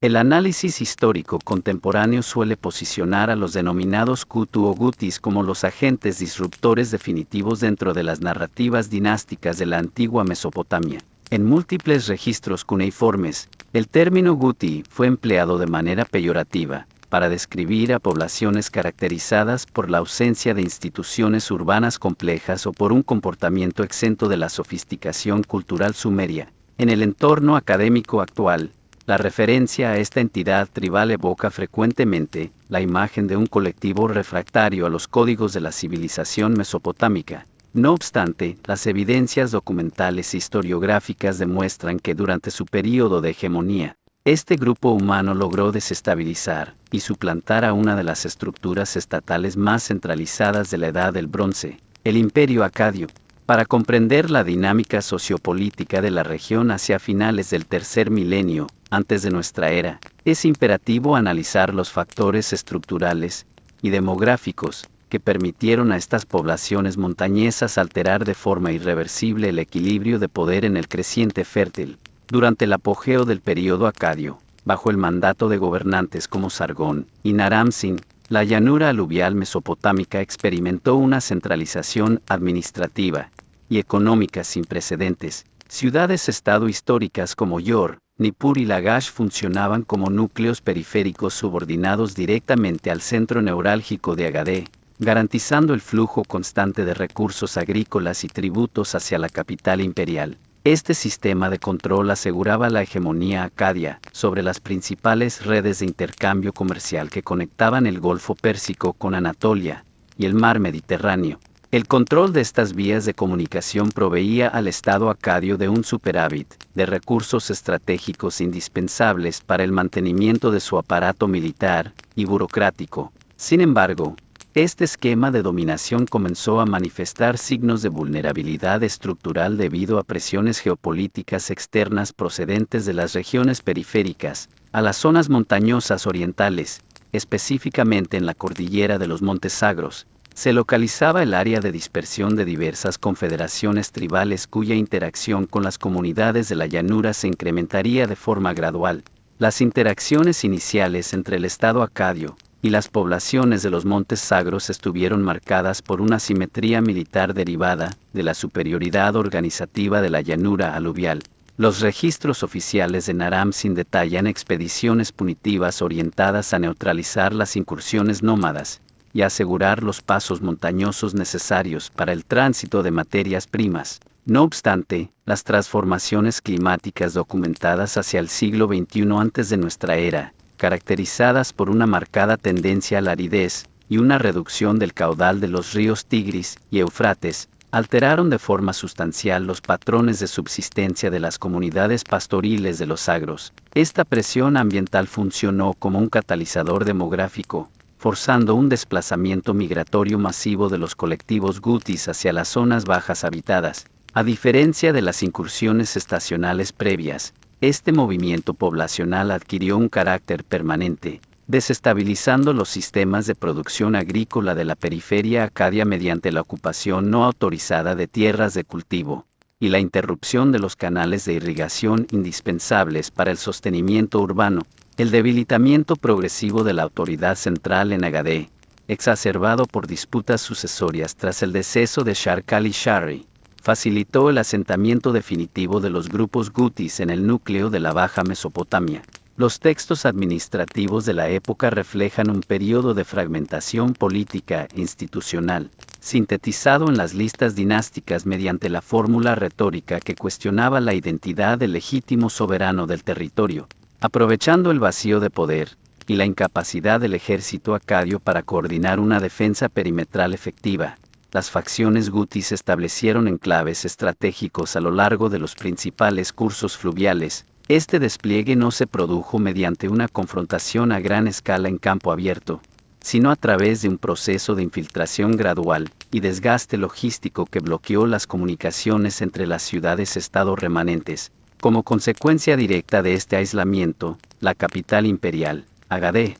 El análisis histórico contemporáneo suele posicionar a los denominados Kutu o Gutis como los agentes disruptores definitivos dentro de las narrativas dinásticas de la antigua Mesopotamia. En múltiples registros cuneiformes, el término Guti fue empleado de manera peyorativa, para describir a poblaciones caracterizadas por la ausencia de instituciones urbanas complejas o por un comportamiento exento de la sofisticación cultural sumeria. En el entorno académico actual, la referencia a esta entidad tribal evoca frecuentemente la imagen de un colectivo refractario a los códigos de la civilización mesopotámica. No obstante, las evidencias documentales e historiográficas demuestran que durante su período de hegemonía, este grupo humano logró desestabilizar y suplantar a una de las estructuras estatales más centralizadas de la Edad del Bronce, el Imperio Acadio. Para comprender la dinámica sociopolítica de la región hacia finales del tercer milenio, antes de nuestra era, es imperativo analizar los factores estructurales y demográficos que permitieron a estas poblaciones montañesas alterar de forma irreversible el equilibrio de poder en el creciente fértil. Durante el apogeo del período acadio, bajo el mandato de gobernantes como Sargón y Naram-Sin, la llanura aluvial mesopotámica experimentó una centralización administrativa y económica sin precedentes. Ciudades-estado históricas como Yor, Nippur y Lagash funcionaban como núcleos periféricos subordinados directamente al centro neurálgico de Agadé, garantizando el flujo constante de recursos agrícolas y tributos hacia la capital imperial. Este sistema de control aseguraba la hegemonía acadia sobre las principales redes de intercambio comercial que conectaban el Golfo Pérsico con Anatolia y el Mar Mediterráneo. El control de estas vías de comunicación proveía al Estado acadio de un superávit de recursos estratégicos indispensables para el mantenimiento de su aparato militar y burocrático. Sin embargo, este esquema de dominación comenzó a manifestar signos de vulnerabilidad estructural debido a presiones geopolíticas externas procedentes de las regiones periféricas, a las zonas montañosas orientales, específicamente en la cordillera de los Montes Sagros. Se localizaba el área de dispersión de diversas confederaciones tribales cuya interacción con las comunidades de la llanura se incrementaría de forma gradual. Las interacciones iniciales entre el Estado acadio y las poblaciones de los Montes Sagros estuvieron marcadas por una simetría militar derivada de la superioridad organizativa de la llanura aluvial. Los registros oficiales de Naram-Sin detallan expediciones punitivas orientadas a neutralizar las incursiones nómadas y asegurar los pasos montañosos necesarios para el tránsito de materias primas. No obstante, las transformaciones climáticas documentadas hacia el siglo XXI antes de nuestra era, caracterizadas por una marcada tendencia a la aridez y una reducción del caudal de los ríos Tigris y Éufrates, alteraron de forma sustancial los patrones de subsistencia de las comunidades pastoriles de los Sagros. Esta presión ambiental funcionó como un catalizador demográfico, forzando un desplazamiento migratorio masivo de los colectivos gutis hacia las zonas bajas habitadas. A diferencia de las incursiones estacionales previas, este movimiento poblacional adquirió un carácter permanente, desestabilizando los sistemas de producción agrícola de la periferia acadia mediante la ocupación no autorizada de tierras de cultivo y la interrupción de los canales de irrigación indispensables para el sostenimiento urbano. El debilitamiento progresivo de la autoridad central en Agadé, exacerbado por disputas sucesorias tras el deceso de Sharkali-Shari, facilitó el asentamiento definitivo de los grupos gutis en el núcleo de la Baja Mesopotamia. Los textos administrativos de la época reflejan un periodo de fragmentación política e institucional, sintetizado en las listas dinásticas mediante la fórmula retórica que cuestionaba la identidad del legítimo soberano del territorio. Aprovechando el vacío de poder y la incapacidad del ejército acadio para coordinar una defensa perimetral efectiva, las facciones gutis establecieron enclaves estratégicos a lo largo de los principales cursos fluviales. Este despliegue no se produjo mediante una confrontación a gran escala en campo abierto, sino a través de un proceso de infiltración gradual y desgaste logístico que bloqueó las comunicaciones entre las ciudades-estado remanentes. Como consecuencia directa de este aislamiento, la capital imperial, Agadé,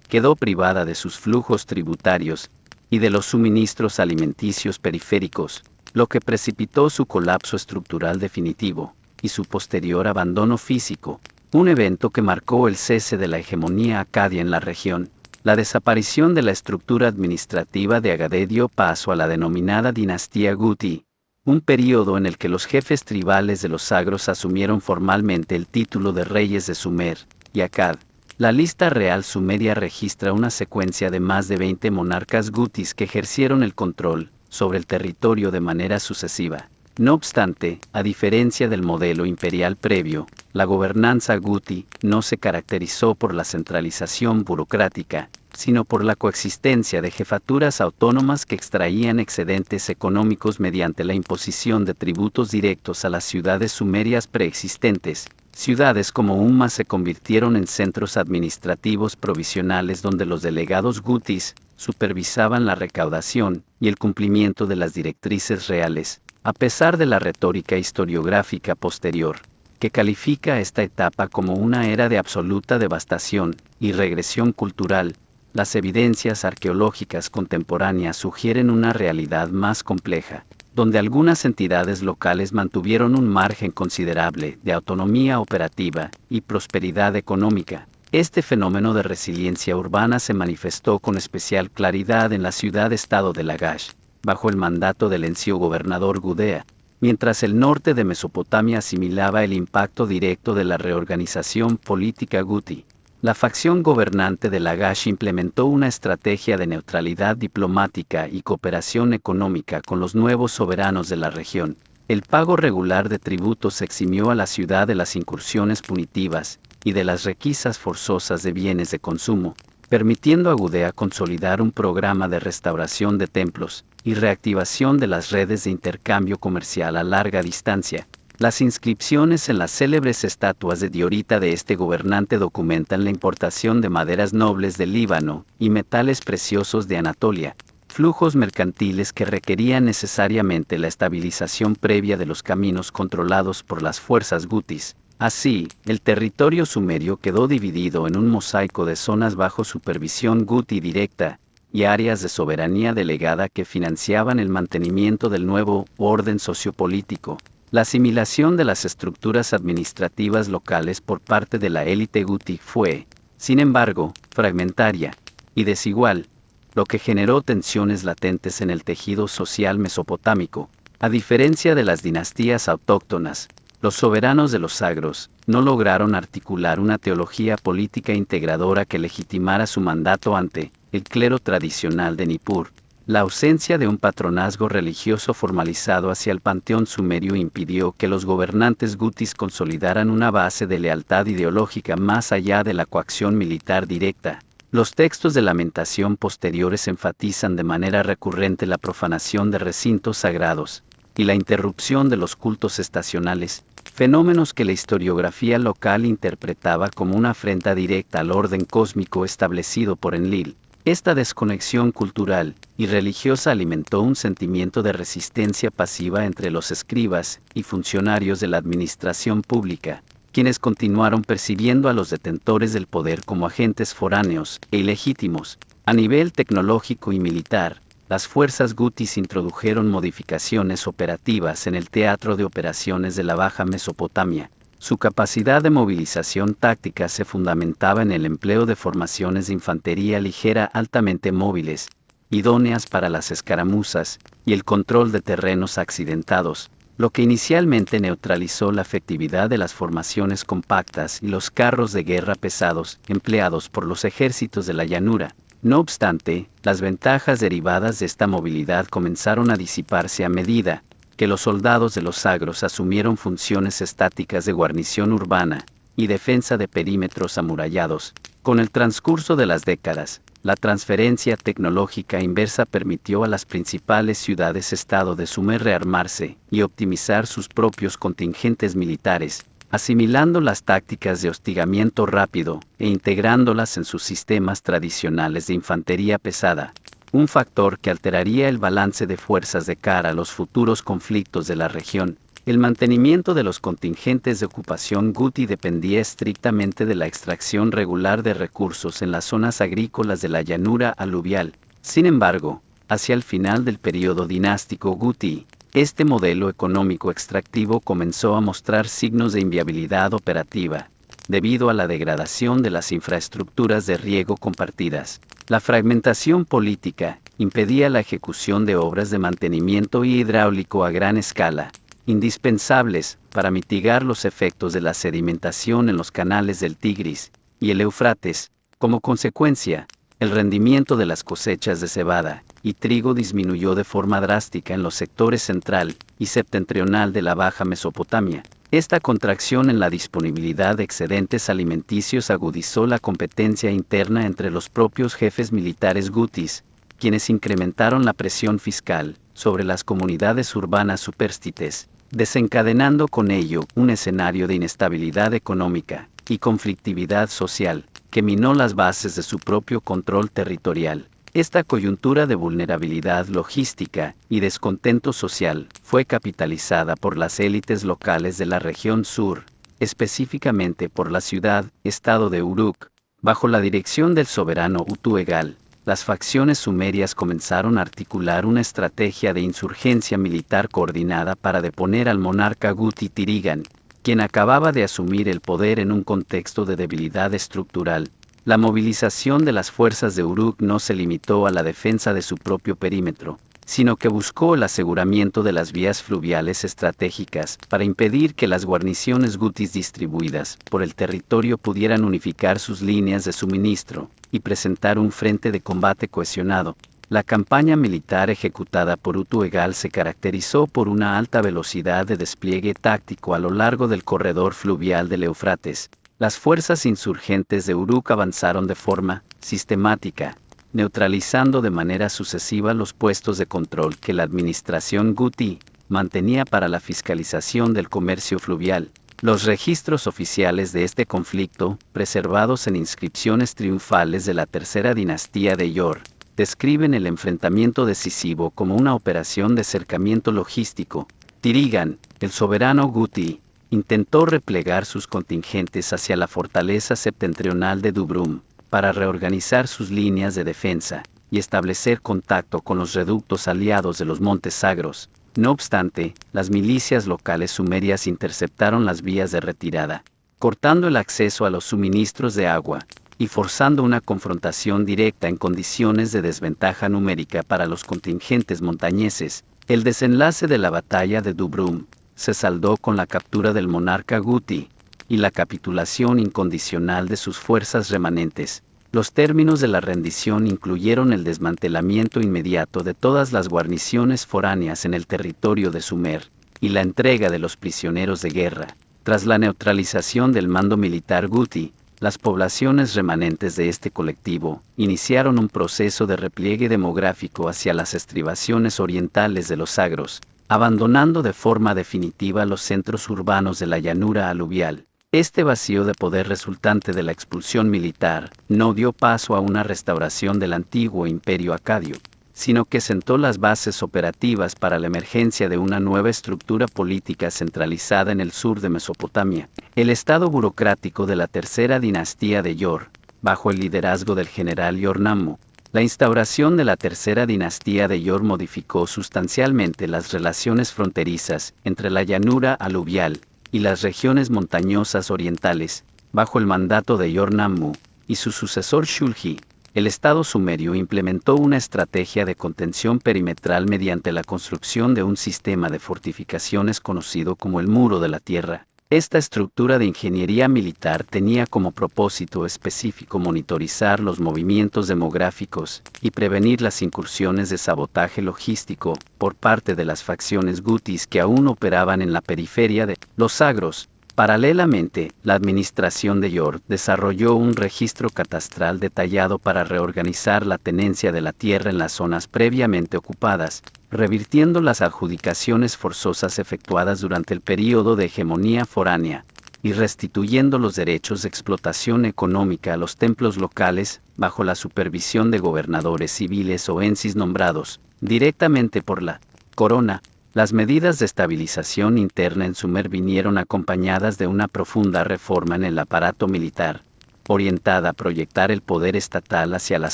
quedó privada de sus flujos tributarios y de los suministros alimenticios periféricos, lo que precipitó su colapso estructural definitivo y su posterior abandono físico. un evento que marcó el cese de la hegemonía acadia en la región. La desaparición de la estructura administrativa de Agade dio paso a la denominada dinastía Guti, un período en el que los jefes tribales de los sagros asumieron formalmente el título de reyes de Sumer y Akkad. La lista real sumeria registra una secuencia de más de 20 monarcas gutis que ejercieron el control sobre el territorio de manera sucesiva. No obstante, a diferencia del modelo imperial previo, la gobernanza guti no se caracterizó por la centralización burocrática, sino por la coexistencia de jefaturas autónomas que extraían excedentes económicos mediante la imposición de tributos directos a las ciudades sumerias preexistentes. Ciudades como Umma se convirtieron en centros administrativos provisionales donde los delegados gutis supervisaban la recaudación y el cumplimiento de las directrices reales. A pesar de la retórica historiográfica posterior, que califica esta etapa como una era de absoluta devastación y regresión cultural, las evidencias arqueológicas contemporáneas sugieren una realidad más compleja, donde algunas entidades locales mantuvieron un margen considerable de autonomía operativa y prosperidad económica. Este fenómeno de resiliencia urbana se manifestó con especial claridad en la ciudad-estado de Lagash, bajo el mandato del encio gobernador Gudea, mientras el norte de Mesopotamia asimilaba el impacto directo de la reorganización política guti. La facción gobernante de Lagash implementó una estrategia de neutralidad diplomática y cooperación económica con los nuevos soberanos de la región. El pago regular de tributos eximió a la ciudad de las incursiones punitivas y de las requisas forzosas de bienes de consumo, permitiendo a Gudea consolidar un programa de restauración de templos y reactivación de las redes de intercambio comercial a larga distancia. Las inscripciones en las célebres estatuas de diorita de este gobernante documentan la importación de maderas nobles del Líbano y metales preciosos de Anatolia, flujos mercantiles que requerían necesariamente la estabilización previa de los caminos controlados por las fuerzas gutis. Así, el territorio sumerio quedó dividido en un mosaico de zonas bajo supervisión guti directa y áreas de soberanía delegada que financiaban el mantenimiento del nuevo orden sociopolítico. La asimilación de las estructuras administrativas locales por parte de la élite guti fue, sin embargo, fragmentaria y desigual, lo que generó tensiones latentes en el tejido social mesopotámico. A diferencia de las dinastías autóctonas, los soberanos de los sagros no lograron articular una teología política integradora que legitimara su mandato ante el clero tradicional de Nippur. La ausencia de un patronazgo religioso formalizado hacia el panteón sumerio impidió que los gobernantes gutis consolidaran una base de lealtad ideológica más allá de la coacción militar directa. Los textos de lamentación posteriores enfatizan de manera recurrente la profanación de recintos sagrados y la interrupción de los cultos estacionales, fenómenos que la historiografía local interpretaba como una afrenta directa al orden cósmico establecido por Enlil. Esta desconexión cultural y religiosa alimentó un sentimiento de resistencia pasiva entre los escribas y funcionarios de la administración pública, quienes continuaron percibiendo a los detentores del poder como agentes foráneos e ilegítimos. A nivel tecnológico y militar, las fuerzas gutis introdujeron modificaciones operativas en el teatro de operaciones de la Baja Mesopotamia. Su capacidad de movilización táctica se fundamentaba en el empleo de formaciones de infantería ligera altamente móviles, idóneas para las escaramuzas, y el control de terrenos accidentados, lo que inicialmente neutralizó la efectividad de las formaciones compactas y los carros de guerra pesados empleados por los ejércitos de la llanura. No obstante, las ventajas derivadas de esta movilidad comenzaron a disiparse a medida que los soldados de los sagros asumieron funciones estáticas de guarnición urbana y defensa de perímetros amurallados. Con el transcurso de las décadas, la transferencia tecnológica inversa permitió a las principales ciudades-estado de Sumer rearmarse y optimizar sus propios contingentes militares, asimilando las tácticas de hostigamiento rápido e integrándolas en sus sistemas tradicionales de infantería pesada, un factor que alteraría el balance de fuerzas de cara a los futuros conflictos de la región. El mantenimiento de los contingentes de ocupación guti dependía estrictamente de la extracción regular de recursos en las zonas agrícolas de la llanura aluvial. Sin embargo, hacia el final del período dinástico guti, este modelo económico extractivo comenzó a mostrar signos de inviabilidad operativa, debido a la degradación de las infraestructuras de riego compartidas. La fragmentación política impedía la ejecución de obras de mantenimiento hidráulico a gran escala, indispensables para mitigar los efectos de la sedimentación en los canales del Tigris y el Éufrates. Como consecuencia, el rendimiento de las cosechas de cebada y trigo disminuyó de forma drástica en los sectores central y septentrional de la Baja Mesopotamia. Esta contracción en la disponibilidad de excedentes alimenticios agudizó la competencia interna entre los propios jefes militares gutis, quienes incrementaron la presión fiscal sobre las comunidades urbanas supérstites, desencadenando con ello un escenario de inestabilidad económica y conflictividad social, que minó las bases de su propio control territorial. Esta coyuntura de vulnerabilidad logística y descontento social fue capitalizada por las élites locales de la región sur, específicamente por la ciudad-estado de Uruk. Bajo la dirección del soberano Utu-Egal, las facciones sumerias comenzaron a articular una estrategia de insurgencia militar coordinada para deponer al monarca Guti-Tirigan, quien acababa de asumir el poder en un contexto de debilidad estructural. La movilización de las fuerzas de Uruk no se limitó a la defensa de su propio perímetro, sino que buscó el aseguramiento de las vías fluviales estratégicas para impedir que las guarniciones gutis distribuidas por el territorio pudieran unificar sus líneas de suministro y presentar un frente de combate cohesionado. La campaña militar ejecutada por Utu-Egal se caracterizó por una alta velocidad de despliegue táctico a lo largo del corredor fluvial del Éufrates. Las fuerzas insurgentes de Uruk avanzaron de forma sistemática, neutralizando de manera sucesiva los puestos de control que la administración Guti mantenía para la fiscalización del comercio fluvial. Los registros oficiales de este conflicto, preservados en inscripciones triunfales de la tercera dinastía de Yor, describen el enfrentamiento decisivo como una operación de cercamiento logístico. Tirigan, el soberano Guti, intentó replegar sus contingentes hacia la fortaleza septentrional de Dubrum, para reorganizar sus líneas de defensa y establecer contacto con los reductos aliados de los Montes Sagros. No obstante, las milicias locales sumerias interceptaron las vías de retirada, cortando el acceso a los suministros de agua y forzando una confrontación directa en condiciones de desventaja numérica para los contingentes montañeses. El desenlace de la batalla de Dubrum se saldó con la captura del monarca Guti y la capitulación incondicional de sus fuerzas remanentes. Los términos de la rendición incluyeron el desmantelamiento inmediato de todas las guarniciones foráneas en el territorio de Sumer y la entrega de los prisioneros de guerra. Tras la neutralización del mando militar Guti, las poblaciones remanentes de este colectivo iniciaron un proceso de repliegue demográfico hacia las estribaciones orientales de los Sagros, abandonando de forma definitiva los centros urbanos de la llanura aluvial. Este vacío de poder resultante de la expulsión militar no dio paso a una restauración del antiguo imperio acadio, sino que sentó las bases operativas para la emergencia de una nueva estructura política centralizada en el sur de Mesopotamia. El estado burocrático de la tercera dinastía de Yor, bajo el liderazgo del general Yor-Nammu. La instauración de la tercera dinastía de Yor modificó sustancialmente las relaciones fronterizas entre la llanura aluvial y las regiones montañosas orientales. Bajo el mandato de Yor-Nammu y su sucesor Shulgi, el Estado sumerio implementó una estrategia de contención perimetral mediante la construcción de un sistema de fortificaciones conocido como el Muro de la Tierra. Esta estructura de ingeniería militar tenía como propósito específico monitorizar los movimientos demográficos y prevenir las incursiones de sabotaje logístico por parte de las facciones gutis que aún operaban en la periferia de los Sagros. Paralelamente, la administración de Yor desarrolló un registro catastral detallado para reorganizar la tenencia de la tierra en las zonas previamente ocupadas, revirtiendo las adjudicaciones forzosas efectuadas durante el período de hegemonía foránea, y restituyendo los derechos de explotación económica a los templos locales, bajo la supervisión de gobernadores civiles o ensis nombrados directamente por la corona. Las medidas de estabilización interna en Sumer vinieron acompañadas de una profunda reforma en el aparato militar, orientada a proyectar el poder estatal hacia las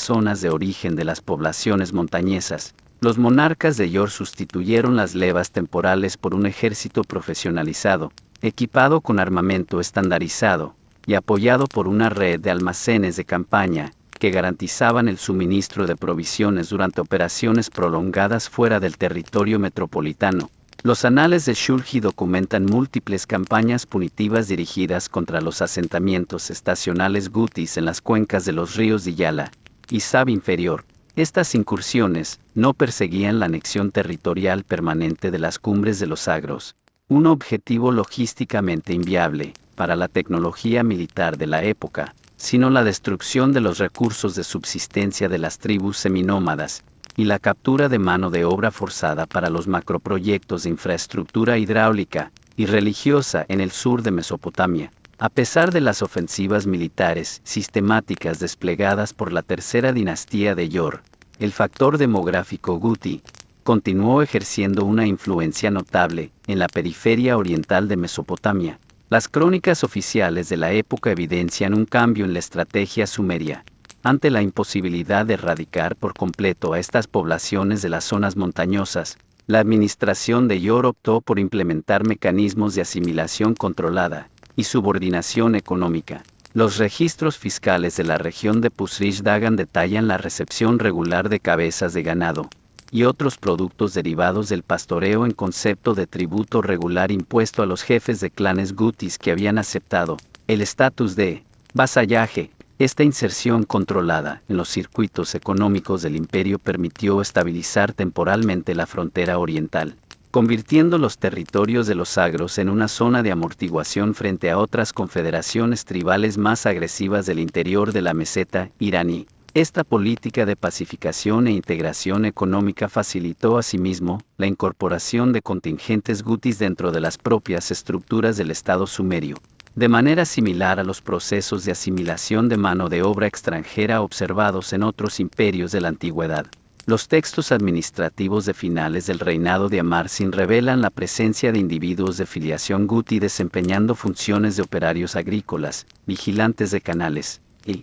zonas de origen de las poblaciones montañesas. Los monarcas de Yor sustituyeron las levas temporales por un ejército profesionalizado, equipado con armamento estandarizado, y apoyado por una red de almacenes de campaña, que garantizaban el suministro de provisiones durante operaciones prolongadas fuera del territorio metropolitano. Los anales de Shulgi documentan múltiples campañas punitivas dirigidas contra los asentamientos estacionales gutis en las cuencas de los ríos Diyala y Sab inferior. Estas incursiones no perseguían la anexión territorial permanente de las cumbres de los Agros, un objetivo logísticamente inviable para la tecnología militar de la época, sino la destrucción de los recursos de subsistencia de las tribus seminómadas, y la captura de mano de obra forzada para los macroproyectos de infraestructura hidráulica y religiosa en el sur de Mesopotamia. A pesar de las ofensivas militares sistemáticas desplegadas por la tercera dinastía de Yor, el factor demográfico guti continuó ejerciendo una influencia notable en la periferia oriental de Mesopotamia. Las crónicas oficiales de la época evidencian un cambio en la estrategia sumeria. Ante la imposibilidad de erradicar por completo a estas poblaciones de las zonas montañosas, la administración de Yor optó por implementar mecanismos de asimilación controlada y subordinación económica. Los registros fiscales de la región de Pusrish Dagan detallan la recepción regular de cabezas de ganado y otros productos derivados del pastoreo en concepto de tributo regular impuesto a los jefes de clanes gutis que habían aceptado el estatus de vasallaje. Esta inserción controlada en los circuitos económicos del imperio permitió estabilizar temporalmente la frontera oriental, convirtiendo los territorios de los Agros en una zona de amortiguación frente a otras confederaciones tribales más agresivas del interior de la meseta iraní. Esta política de pacificación e integración económica facilitó asimismo la incorporación de contingentes gutis dentro de las propias estructuras del Estado sumerio, de manera similar a los procesos de asimilación de mano de obra extranjera observados en otros imperios de la antigüedad. Los textos administrativos de finales del reinado de Amarsin revelan la presencia de individuos de filiación guti desempeñando funciones de operarios agrícolas, vigilantes de canales, y,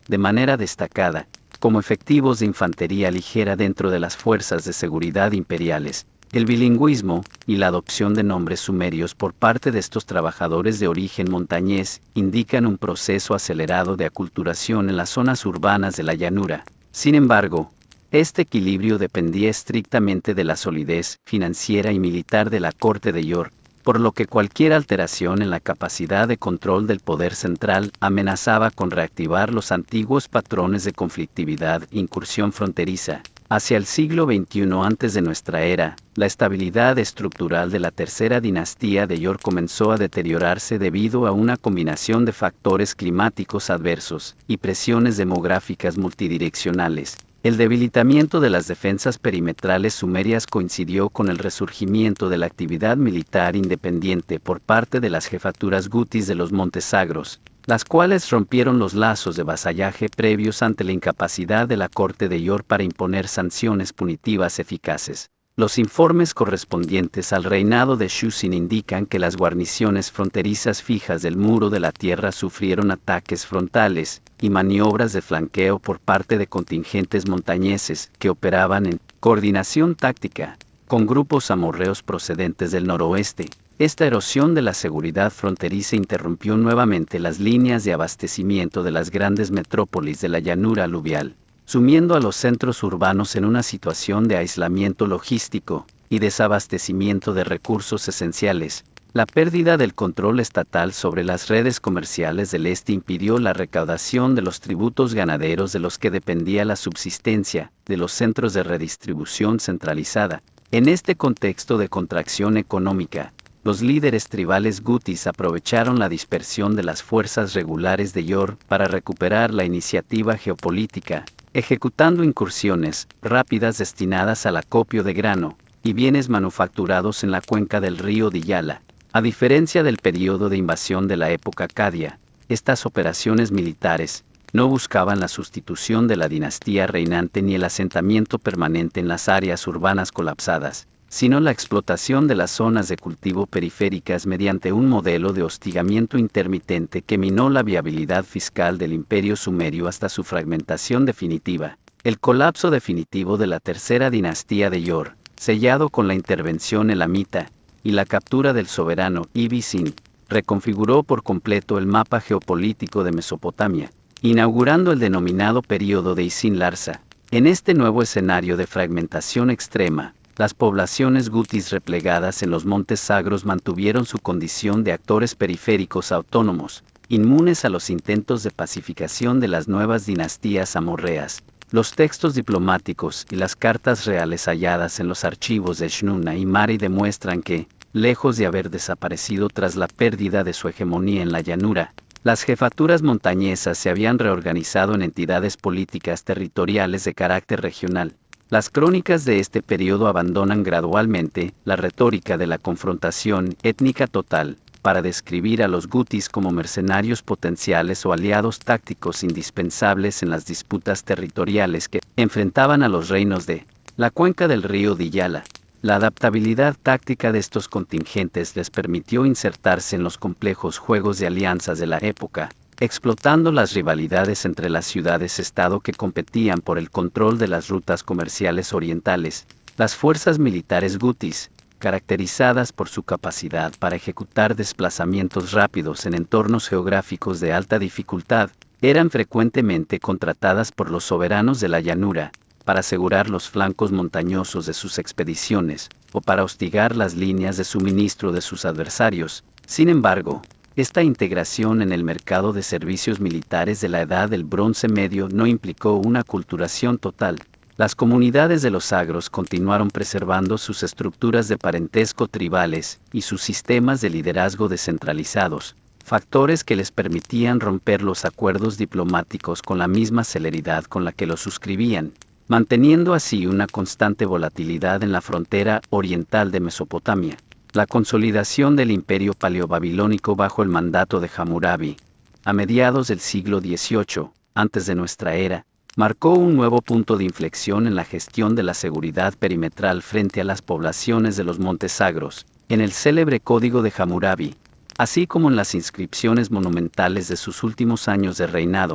de manera destacada, como efectivos de infantería ligera dentro de las fuerzas de seguridad imperiales. El bilingüismo y la adopción de nombres sumerios por parte de estos trabajadores de origen montañés indican un proceso acelerado de aculturación en las zonas urbanas de la llanura. Sin embargo, este equilibrio dependía estrictamente de la solidez financiera y militar de la corte de Yor, por lo que cualquier alteración en la capacidad de control del poder central amenazaba con reactivar los antiguos patrones de conflictividad e incursión fronteriza. Hacia el siglo XXI antes de nuestra era, la estabilidad estructural de la tercera dinastía de Yor comenzó a deteriorarse debido a una combinación de factores climáticos adversos y presiones demográficas multidireccionales. El debilitamiento de las defensas perimetrales sumerias coincidió con el resurgimiento de la actividad militar independiente por parte de las jefaturas gutis de los Montes Agros, las cuales rompieron los lazos de vasallaje previos ante la incapacidad de la corte de Yor para imponer sanciones punitivas eficaces. Los informes correspondientes al reinado de Shusin indican que las guarniciones fronterizas fijas del Muro de la Tierra sufrieron ataques frontales y maniobras de flanqueo por parte de contingentes montañeses que operaban en coordinación táctica con grupos amorreos procedentes del noroeste. Esta erosión de la seguridad fronteriza interrumpió nuevamente las líneas de abastecimiento de las grandes metrópolis de la llanura aluvial, sumiendo a los centros urbanos en una situación de aislamiento logístico y desabastecimiento de recursos esenciales. La pérdida del control estatal sobre las redes comerciales del este impidió la recaudación de los tributos ganaderos de los que dependía la subsistencia de los centros de redistribución centralizada. En este contexto de contracción económica, los líderes tribales gutis aprovecharon la dispersión de las fuerzas regulares de Yor para recuperar la iniciativa geopolítica, ejecutando incursiones rápidas destinadas al acopio de grano y bienes manufacturados en la cuenca del río Diyala. A diferencia del periodo de invasión de la época acadia, estas operaciones militares no buscaban la sustitución de la dinastía reinante ni el asentamiento permanente en las áreas urbanas colapsadas, sino la explotación de las zonas de cultivo periféricas mediante un modelo de hostigamiento intermitente que minó la viabilidad fiscal del imperio sumerio hasta su fragmentación definitiva. El colapso definitivo de la tercera dinastía de Yor, sellado con la intervención elamita y la captura del soberano Ibbi-Sin, reconfiguró por completo el mapa geopolítico de Mesopotamia, inaugurando el denominado período de Isin-Larsa. En este nuevo escenario de fragmentación extrema, las poblaciones gutis replegadas en los montes sagros mantuvieron su condición de actores periféricos autónomos, inmunes a los intentos de pacificación de las nuevas dinastías amorreas. Los textos diplomáticos y las cartas reales halladas en los archivos de Shnuna y Mari demuestran que, lejos de haber desaparecido tras la pérdida de su hegemonía en la llanura, las jefaturas montañesas se habían reorganizado en entidades políticas territoriales de carácter regional. Las crónicas de este periodo abandonan gradualmente la retórica de la confrontación étnica total, para describir a los gutis como mercenarios potenciales o aliados tácticos indispensables en las disputas territoriales que enfrentaban a los reinos de la cuenca del río Diyala. La adaptabilidad táctica de estos contingentes les permitió insertarse en los complejos juegos de alianzas de la época, explotando las rivalidades entre las ciudades-estado que competían por el control de las rutas comerciales orientales. Las fuerzas militares gutis, caracterizadas por su capacidad para ejecutar desplazamientos rápidos en entornos geográficos de alta dificultad, eran frecuentemente contratadas por los soberanos de la llanura, para asegurar los flancos montañosos de sus expediciones, o para hostigar las líneas de suministro de sus adversarios. Sin embargo, esta integración en el mercado de servicios militares de la Edad del Bronce Medio no implicó una aculturación total. Las comunidades de los sagros continuaron preservando sus estructuras de parentesco tribales y sus sistemas de liderazgo descentralizados, factores que les permitían romper los acuerdos diplomáticos con la misma celeridad con la que los suscribían, manteniendo así una constante volatilidad en la frontera oriental de Mesopotamia. La consolidación del imperio paleobabilónico bajo el mandato de Hammurabi, a mediados del siglo XVIII, antes de nuestra era, marcó un nuevo punto de inflexión en la gestión de la seguridad perimetral frente a las poblaciones de los Montes Sagros. En el célebre Código de Hammurabi, así como en las inscripciones monumentales de sus últimos años de reinado,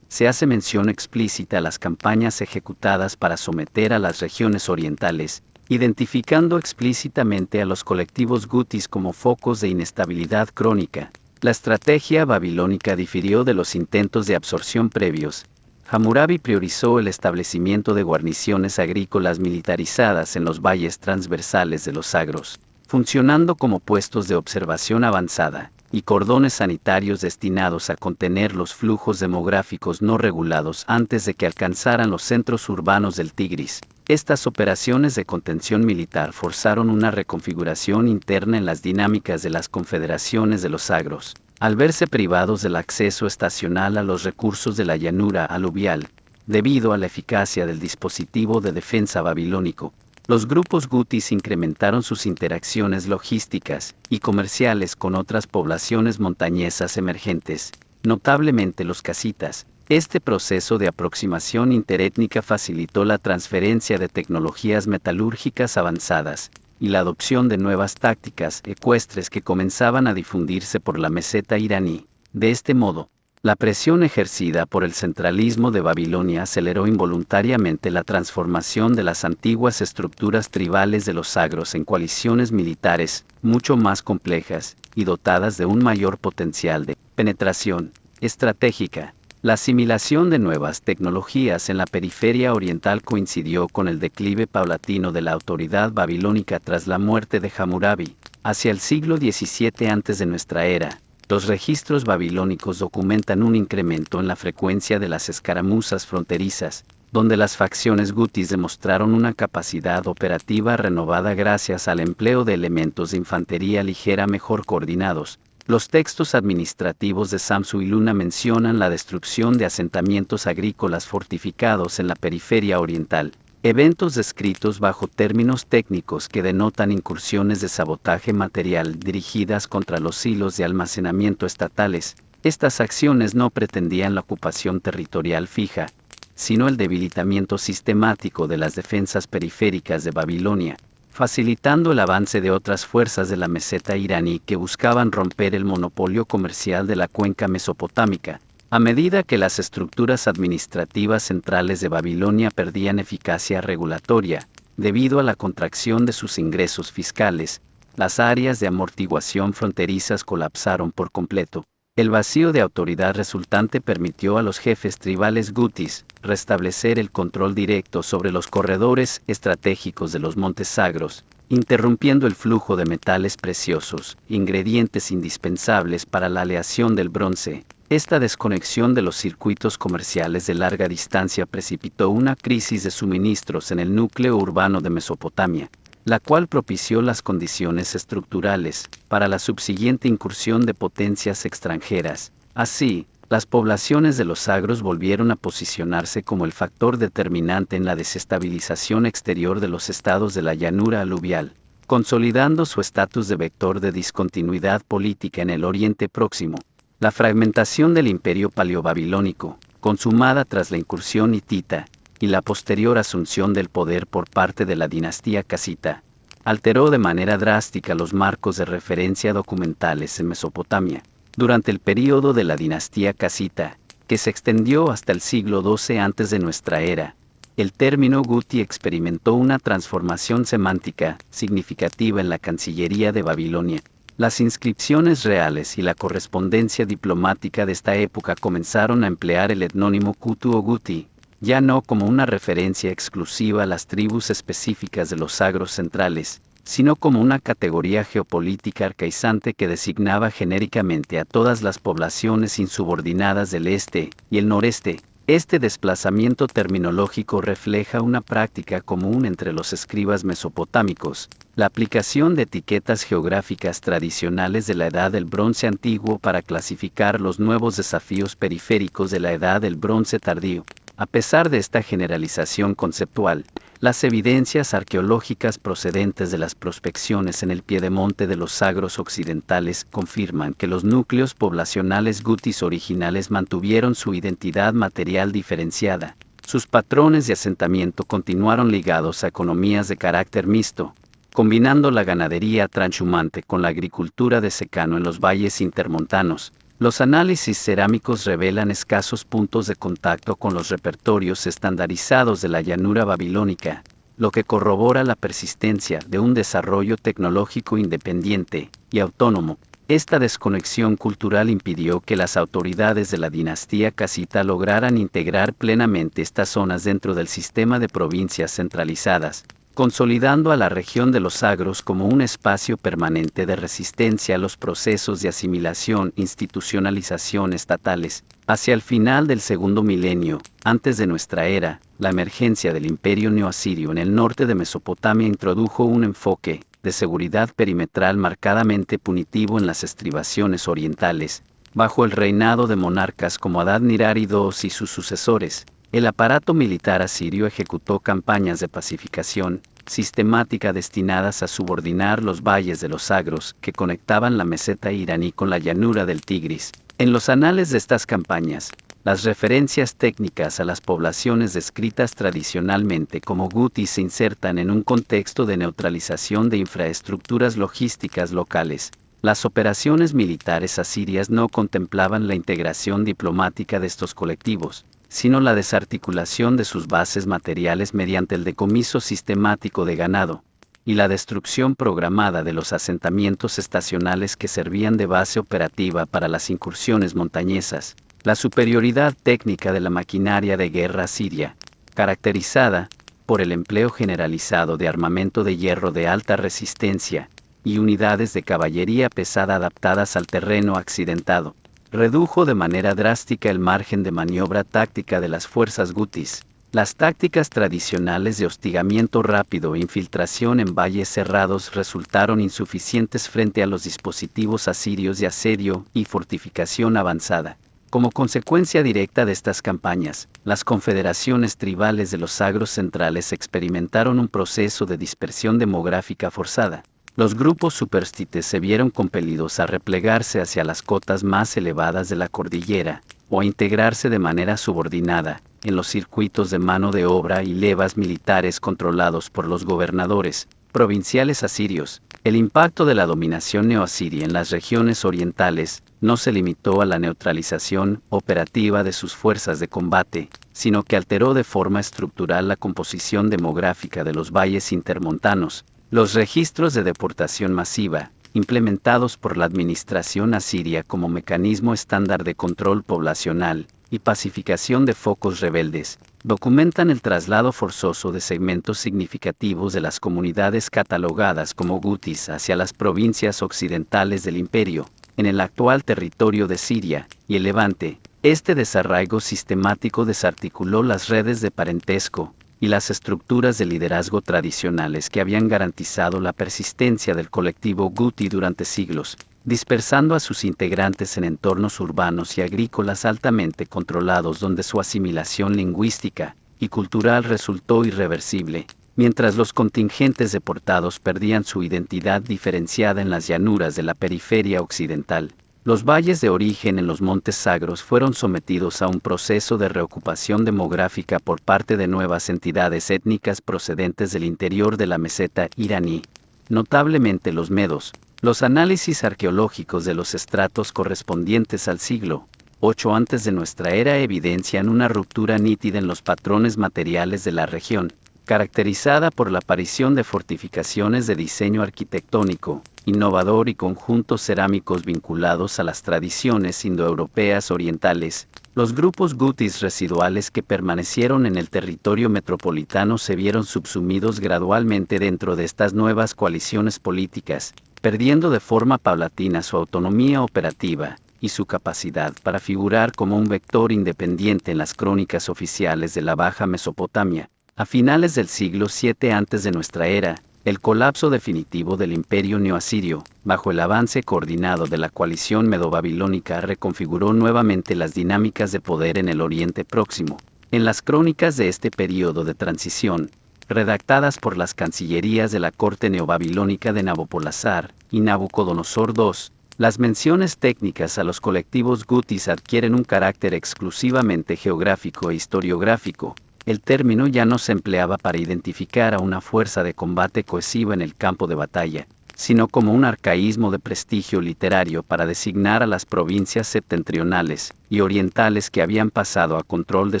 se hace mención explícita a las campañas ejecutadas para someter a las regiones orientales, identificando explícitamente a los colectivos gutis como focos de inestabilidad crónica. La estrategia babilónica difirió de los intentos de absorción previos. Hammurabi priorizó el establecimiento de guarniciones agrícolas militarizadas en los valles transversales de los sagros, funcionando como puestos de observación avanzada, y cordones sanitarios destinados a contener los flujos demográficos no regulados antes de que alcanzaran los centros urbanos del Tigris. Estas operaciones de contención militar forzaron una reconfiguración interna en las dinámicas de las confederaciones de los sagros, al verse privados del acceso estacional a los recursos de la llanura aluvial, debido a la eficacia del dispositivo de defensa babilónico. Los grupos gutis incrementaron sus interacciones logísticas y comerciales con otras poblaciones montañesas emergentes, notablemente los casitas. Este proceso de aproximación interétnica facilitó la transferencia de tecnologías metalúrgicas avanzadas y la adopción de nuevas tácticas ecuestres que comenzaban a difundirse por la meseta iraní. De este modo, la presión ejercida por el centralismo de Babilonia aceleró involuntariamente la transformación de las antiguas estructuras tribales de los sagros en coaliciones militares, mucho más complejas, y dotadas de un mayor potencial de penetración estratégica. La asimilación de nuevas tecnologías en la periferia oriental coincidió con el declive paulatino de la autoridad babilónica tras la muerte de Hammurabi. Hacia el siglo XVII antes de nuestra era, los registros babilónicos documentan un incremento en la frecuencia de las escaramuzas fronterizas, donde las facciones gutis demostraron una capacidad operativa renovada gracias al empleo de elementos de infantería ligera mejor coordinados. Los textos administrativos de Samsu-iluna mencionan la destrucción de asentamientos agrícolas fortificados en la periferia oriental, eventos descritos bajo términos técnicos que denotan incursiones de sabotaje material dirigidas contra los hilos de almacenamiento estatales. Estas acciones no pretendían la ocupación territorial fija, sino el debilitamiento sistemático de las defensas periféricas de Babilonia, facilitando el avance de otras fuerzas de la meseta iraní que buscaban romper el monopolio comercial de la cuenca mesopotámica. A medida que las estructuras administrativas centrales de Babilonia perdían eficacia regulatoria, debido a la contracción de sus ingresos fiscales, las áreas de amortiguación fronterizas colapsaron por completo. El vacío de autoridad resultante permitió a los jefes tribales gutis restablecer el control directo sobre los corredores estratégicos de los montes sagros, interrumpiendo el flujo de metales preciosos, ingredientes indispensables para la aleación del bronce. Esta desconexión de los circuitos comerciales de larga distancia precipitó una crisis de suministros en el núcleo urbano de Mesopotamia, la cual propició las condiciones estructurales para la subsiguiente incursión de potencias extranjeras. Así, las poblaciones de los sagros volvieron a posicionarse como el factor determinante en la desestabilización exterior de los estados de la llanura aluvial, consolidando su estatus de vector de discontinuidad política en el Oriente Próximo. La fragmentación del imperio paleobabilónico, consumada tras la incursión hitita, y la posterior asunción del poder por parte de la dinastía casita, alteró de manera drástica los marcos de referencia documentales en Mesopotamia. Durante el período de la dinastía casita, que se extendió hasta el siglo XII antes de nuestra era, el término guti experimentó una transformación semántica significativa en la Cancillería de Babilonia. Las inscripciones reales y la correspondencia diplomática de esta época comenzaron a emplear el etnónimo Kutu o Guti, ya no como una referencia exclusiva a las tribus específicas de los sagros centrales, sino como una categoría geopolítica arcaizante que designaba genéricamente a todas las poblaciones insubordinadas del este y el noreste. Este desplazamiento terminológico refleja una práctica común entre los escribas mesopotámicos, la aplicación de etiquetas geográficas tradicionales de la Edad del Bronce Antiguo para clasificar los nuevos desafíos periféricos de la Edad del Bronce Tardío. A pesar de esta generalización conceptual, las evidencias arqueológicas procedentes de las prospecciones en el piedemonte de los sagros occidentales confirman que los núcleos poblacionales gutis originales mantuvieron su identidad material diferenciada. Sus patrones de asentamiento continuaron ligados a economías de carácter mixto, combinando la ganadería transhumante con la agricultura de secano en los valles intermontanos. Los análisis cerámicos revelan escasos puntos de contacto con los repertorios estandarizados de la llanura babilónica, lo que corrobora la persistencia de un desarrollo tecnológico independiente y autónomo. Esta desconexión cultural impidió que las autoridades de la dinastía casita lograran integrar plenamente estas zonas dentro del sistema de provincias centralizadas, consolidando a la región de los sagros como un espacio permanente de resistencia a los procesos de asimilación e institucionalización estatales. Hacia el final del segundo milenio, antes de nuestra era, la emergencia del imperio neoasirio en el norte de Mesopotamia introdujo un enfoque de seguridad perimetral marcadamente punitivo en las estribaciones orientales. Bajo el reinado de monarcas como Adad-nirari II y sus sucesores, el aparato militar asirio ejecutó campañas de pacificación sistemática destinadas a subordinar los valles de los sagros que conectaban la meseta iraní con la llanura del Tigris. En los anales de estas campañas, las referencias técnicas a las poblaciones descritas tradicionalmente como gutis se insertan en un contexto de neutralización de infraestructuras logísticas locales. Las operaciones militares asirias no contemplaban la integración diplomática de estos colectivos, sino la desarticulación de sus bases materiales mediante el decomiso sistemático de ganado, y la destrucción programada de los asentamientos estacionales que servían de base operativa para las incursiones montañesas. La superioridad técnica de la maquinaria de guerra asiria, caracterizada por el empleo generalizado de armamento de hierro de alta resistencia y unidades de caballería pesada adaptadas al terreno accidentado, redujo de manera drástica el margen de maniobra táctica de las fuerzas gutis. Las tácticas tradicionales de hostigamiento rápido e infiltración en valles cerrados resultaron insuficientes frente a los dispositivos asirios de asedio y fortificación avanzada. Como consecuencia directa de estas campañas, las confederaciones tribales de los sagros centrales experimentaron un proceso de dispersión demográfica forzada. Los grupos superstites se vieron compelidos a replegarse hacia las cotas más elevadas de la cordillera, o a integrarse de manera subordinada en los circuitos de mano de obra y levas militares controlados por los gobernadores provinciales asirios. El impacto de la dominación neoasiria en las regiones orientales no se limitó a la neutralización operativa de sus fuerzas de combate, sino que alteró de forma estructural la composición demográfica de los valles intermontanos. Los registros de deportación masiva, implementados por la administración asiria como mecanismo estándar de control poblacional y pacificación de focos rebeldes, documentan el traslado forzoso de segmentos significativos de las comunidades catalogadas como gutis hacia las provincias occidentales del imperio, en el actual territorio de Siria y el Levante. Este desarraigo sistemático desarticuló las redes de parentesco y las estructuras de liderazgo tradicionales que habían garantizado la persistencia del colectivo guti durante siglos, dispersando a sus integrantes en entornos urbanos y agrícolas altamente controlados donde su asimilación lingüística y cultural resultó irreversible, mientras los contingentes deportados perdían su identidad diferenciada en las llanuras de la periferia occidental. Los valles de origen en los Montes Sagros fueron sometidos a un proceso de reocupación demográfica por parte de nuevas entidades étnicas procedentes del interior de la meseta iraní, notablemente los medos. Los análisis arqueológicos de los estratos correspondientes al siglo VIII antes de nuestra era evidencian una ruptura nítida en los patrones materiales de la región, caracterizada por la aparición de fortificaciones de diseño arquitectónico innovador y conjuntos cerámicos vinculados a las tradiciones indoeuropeas orientales. Los grupos gutis residuales que permanecieron en el territorio metropolitano se vieron subsumidos gradualmente dentro de estas nuevas coaliciones políticas, perdiendo de forma paulatina su autonomía operativa y su capacidad para figurar como un vector independiente en las crónicas oficiales de la Baja Mesopotamia. A finales del siglo VII antes de nuestra era, el colapso definitivo del imperio neoasirio, bajo el avance coordinado de la coalición medo-babilónica, reconfiguró nuevamente las dinámicas de poder en el Oriente Próximo. En las crónicas de este periodo de transición, redactadas por las cancillerías de la corte neobabilónica de Nabopolassar y Nabucodonosor II, las menciones técnicas a los colectivos gutis adquieren un carácter exclusivamente geográfico e historiográfico. El término ya no se empleaba para identificar a una fuerza de combate cohesiva en el campo de batalla, sino como un arcaísmo de prestigio literario para designar a las provincias septentrionales y orientales que habían pasado a control de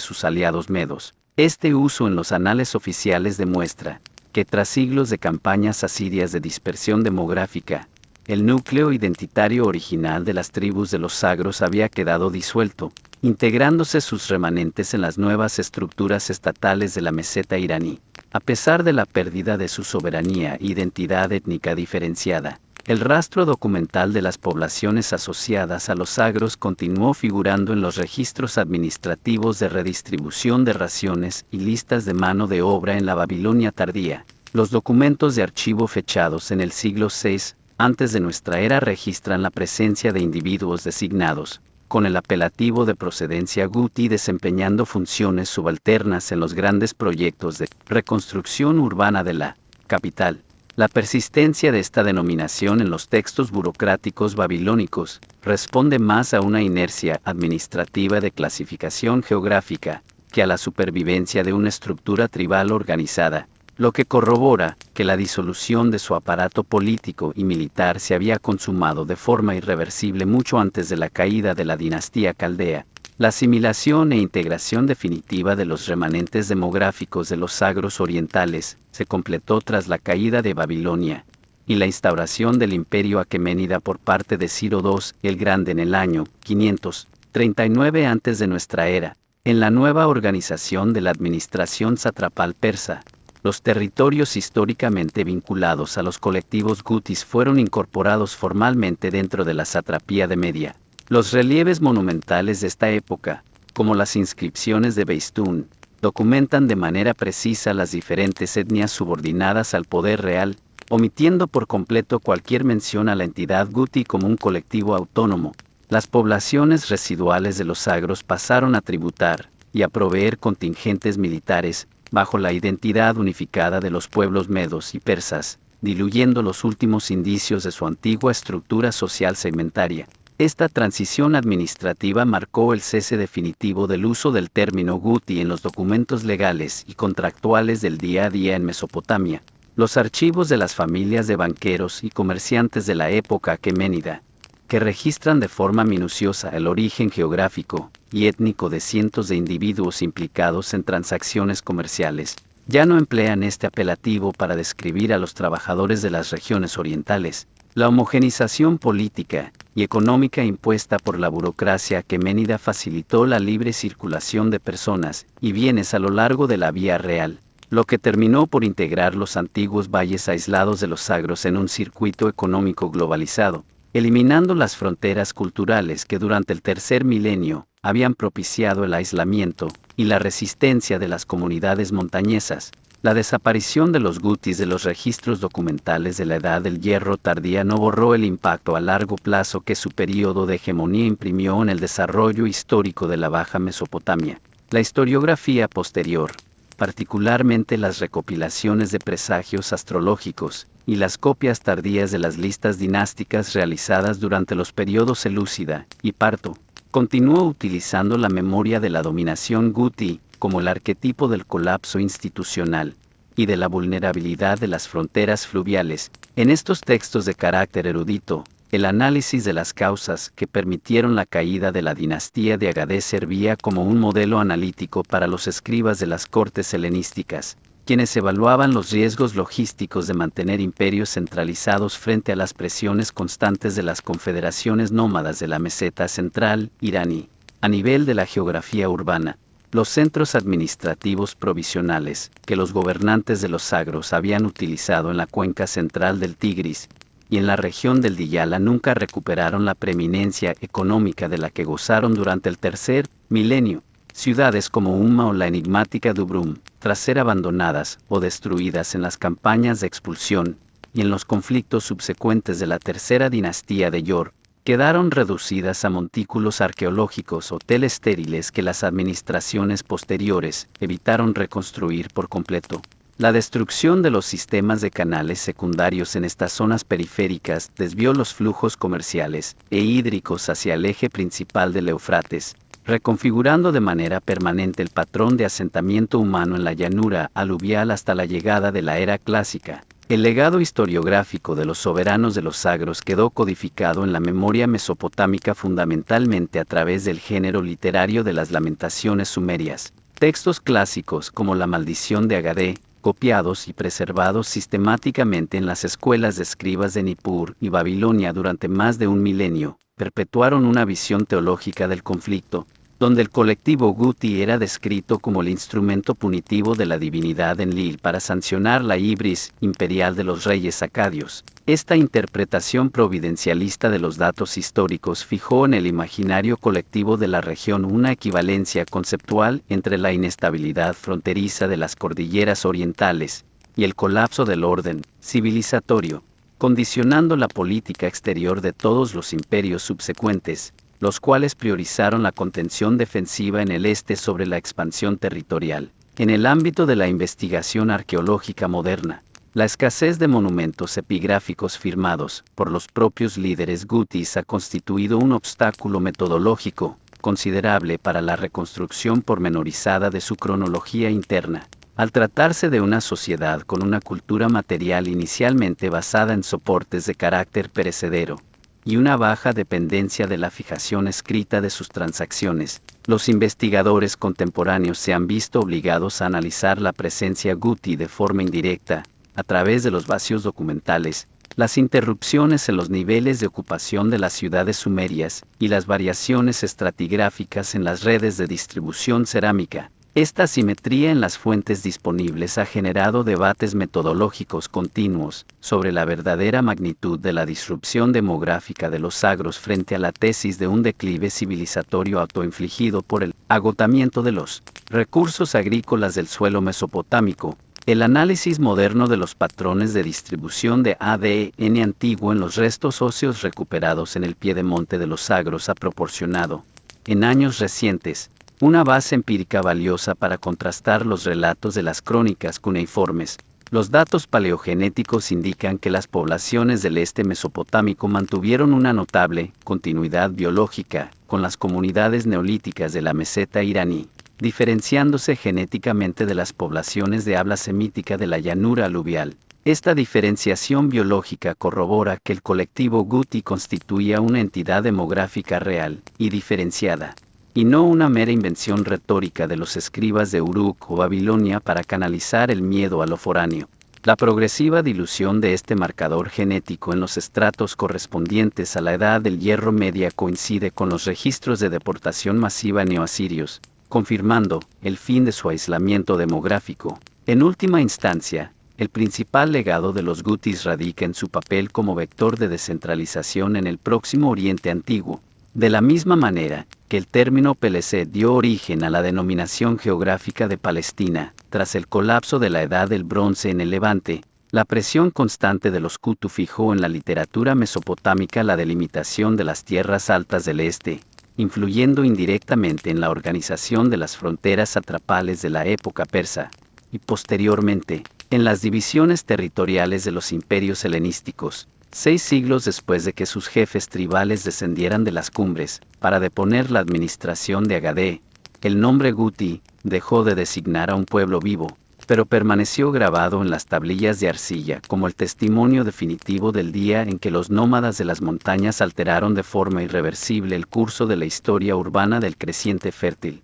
sus aliados medos. Este uso en los anales oficiales demuestra que tras siglos de campañas asirias de dispersión demográfica, el núcleo identitario original de las tribus de los sagros había quedado disuelto, integrándose sus remanentes en las nuevas estructuras estatales de la meseta iraní. A pesar de la pérdida de su soberanía e identidad étnica diferenciada, el rastro documental de las poblaciones asociadas a los sagros continuó figurando en los registros administrativos de redistribución de raciones y listas de mano de obra en la Babilonia tardía. Los documentos de archivo fechados en el siglo VI antes de nuestra era registran la presencia de individuos designados con el apelativo de procedencia guti desempeñando funciones subalternas en los grandes proyectos de reconstrucción urbana de la capital. La persistencia de esta denominación en los textos burocráticos babilónicos responde más a una inercia administrativa de clasificación geográfica que a la supervivencia de una estructura tribal organizada, lo que corrobora que la disolución de su aparato político y militar se había consumado de forma irreversible mucho antes de la caída de la dinastía caldea. La asimilación e integración definitiva de los remanentes demográficos de los sagros orientales se completó tras la caída de Babilonia y la instauración del imperio aqueménida por parte de Ciro II el Grande en el año 539 antes de nuestra era. En la nueva organización de la administración satrapal persa, los territorios históricamente vinculados a los colectivos gutis fueron incorporados formalmente dentro de la satrapía de Media. Los relieves monumentales de esta época, como las inscripciones de Beistún, documentan de manera precisa las diferentes etnias subordinadas al poder real, omitiendo por completo cualquier mención a la entidad guti como un colectivo autónomo. Las poblaciones residuales de los sagros pasaron a tributar y a proveer contingentes militares, bajo la identidad unificada de los pueblos medos y persas, diluyendo los últimos indicios de su antigua estructura social segmentaria. Esta transición administrativa marcó el cese definitivo del uso del término guti en los documentos legales y contractuales del día a día en Mesopotamia. Los archivos de las familias de banqueros y comerciantes de la época aqueménida, que registran de forma minuciosa el origen geográfico y étnico de cientos de individuos implicados en transacciones comerciales, Ya no emplean este apelativo para describir a los trabajadores de las regiones orientales. La homogenización política y económica impuesta por la burocracia aqueménida facilitó la libre circulación de personas y bienes a lo largo de la vía real, lo que terminó por integrar los antiguos valles aislados de los Sagros en un circuito económico globalizado, eliminando las fronteras culturales que durante el tercer milenio habían propiciado el aislamiento y la resistencia de las comunidades montañesas. La desaparición de los gutis de los registros documentales de la Edad del Hierro tardía no borró el impacto a largo plazo que su período de hegemonía imprimió en el desarrollo histórico de la Baja Mesopotamia. La historiografía posterior, particularmente las recopilaciones de presagios astrológicos y las copias tardías de las listas dinásticas realizadas durante los periodos Selúcida y Parto, continuó utilizando la memoria de la dominación guti como el arquetipo del colapso institucional y de la vulnerabilidad de las fronteras fluviales. En estos textos de carácter erudito, el análisis de las causas que permitieron la caída de la dinastía de Agadé servía como un modelo analítico para los escribas de las cortes helenísticas, quienes evaluaban los riesgos logísticos de mantener imperios centralizados frente a las presiones constantes de las confederaciones nómadas de la meseta central iraní. A nivel de la geografía urbana, los centros administrativos provisionales que los gobernantes de los Sagros habían utilizado en la cuenca central del Tigris y en la región del Diyala nunca recuperaron la preeminencia económica de la que gozaron durante el tercer milenio. Ciudades como Umma o la enigmática Dubrum, tras ser abandonadas o destruidas en las campañas de expulsión y en los conflictos subsecuentes de la tercera dinastía de Yor, quedaron reducidas a montículos arqueológicos o telestériles que las administraciones posteriores evitaron reconstruir por completo. La destrucción de los sistemas de canales secundarios en estas zonas periféricas desvió los flujos comerciales e hídricos hacia el eje principal del Éufrates, reconfigurando de manera permanente el patrón de asentamiento humano en la llanura aluvial hasta la llegada de la era clásica. El legado historiográfico de los soberanos de los Sagros quedó codificado en la memoria mesopotámica fundamentalmente a través del género literario de las lamentaciones sumerias. Textos clásicos como La maldición de Agadé, copiados y preservados sistemáticamente en las escuelas de escribas de Nippur y Babilonia durante más de un milenio, perpetuaron una visión teológica del conflicto, donde el colectivo guti era descrito como el instrumento punitivo de la divinidad Enlil para sancionar la ibris imperial de los reyes acadios. Esta interpretación providencialista de los datos históricos fijó en el imaginario colectivo de la región una equivalencia conceptual entre la inestabilidad fronteriza de las cordilleras orientales y el colapso del orden civilizatorio, condicionando la política exterior de todos los imperios subsecuentes, los cuales priorizaron la contención defensiva en el este sobre la expansión territorial. En el ámbito de la investigación arqueológica moderna, la escasez de monumentos epigráficos firmados por los propios líderes gutis ha constituido un obstáculo metodológico considerable para la reconstrucción pormenorizada de su cronología interna. Al tratarse de una sociedad con una cultura material inicialmente basada en soportes de carácter perecedero, y una baja dependencia de la fijación escrita de sus transacciones, los investigadores contemporáneos se han visto obligados a analizar la presencia guti de forma indirecta, a través de los vacíos documentales, las interrupciones en los niveles de ocupación de las ciudades sumerias y las variaciones estratigráficas en las redes de distribución cerámica. Esta asimetría en las fuentes disponibles ha generado debates metodológicos continuos sobre la verdadera magnitud de la disrupción demográfica de los Sagros frente a la tesis de un declive civilizatorio autoinfligido por el agotamiento de los recursos agrícolas del suelo mesopotámico. El análisis moderno de los patrones de distribución de ADN antiguo en los restos óseos recuperados en el piedemonte de los Sagros ha proporcionado, en años recientes, una base empírica valiosa para contrastar los relatos de las crónicas cuneiformes. Los datos paleogenéticos indican que las poblaciones del este mesopotámico mantuvieron una notable continuidad biológica con las comunidades neolíticas de la meseta iraní, diferenciándose genéticamente de las poblaciones de habla semítica de la llanura aluvial. Esta diferenciación biológica corrobora que el colectivo guti constituía una entidad demográfica real y diferenciada. y no una mera invención retórica de los escribas de Uruk o Babilonia para canalizar el miedo a lo foráneo. La progresiva dilución de este marcador genético en los estratos correspondientes a la edad del Hierro Media coincide con los registros de deportación masiva neoasirios, confirmando el fin de su aislamiento demográfico. En última instancia, el principal legado de los gutis radica en su papel como vector de descentralización en el Próximo Oriente Antiguo. De la misma manera que el término PLC dio origen a la denominación geográfica de Palestina, tras el colapso de la Edad del Bronce en el Levante, la presión constante de los Kutu fijó en la literatura mesopotámica la delimitación de las tierras altas del este, influyendo indirectamente en la organización de las fronteras atrapales de la época persa, y posteriormente, en las divisiones territoriales de los imperios helenísticos, 6 siglos después de que sus jefes tribales descendieran de las cumbres, para deponer la administración de Agadé. El nombre Guti dejó de designar a un pueblo vivo, pero permaneció grabado en las tablillas de arcilla como el testimonio definitivo del día en que los nómadas de las montañas alteraron de forma irreversible el curso de la historia urbana del creciente fértil.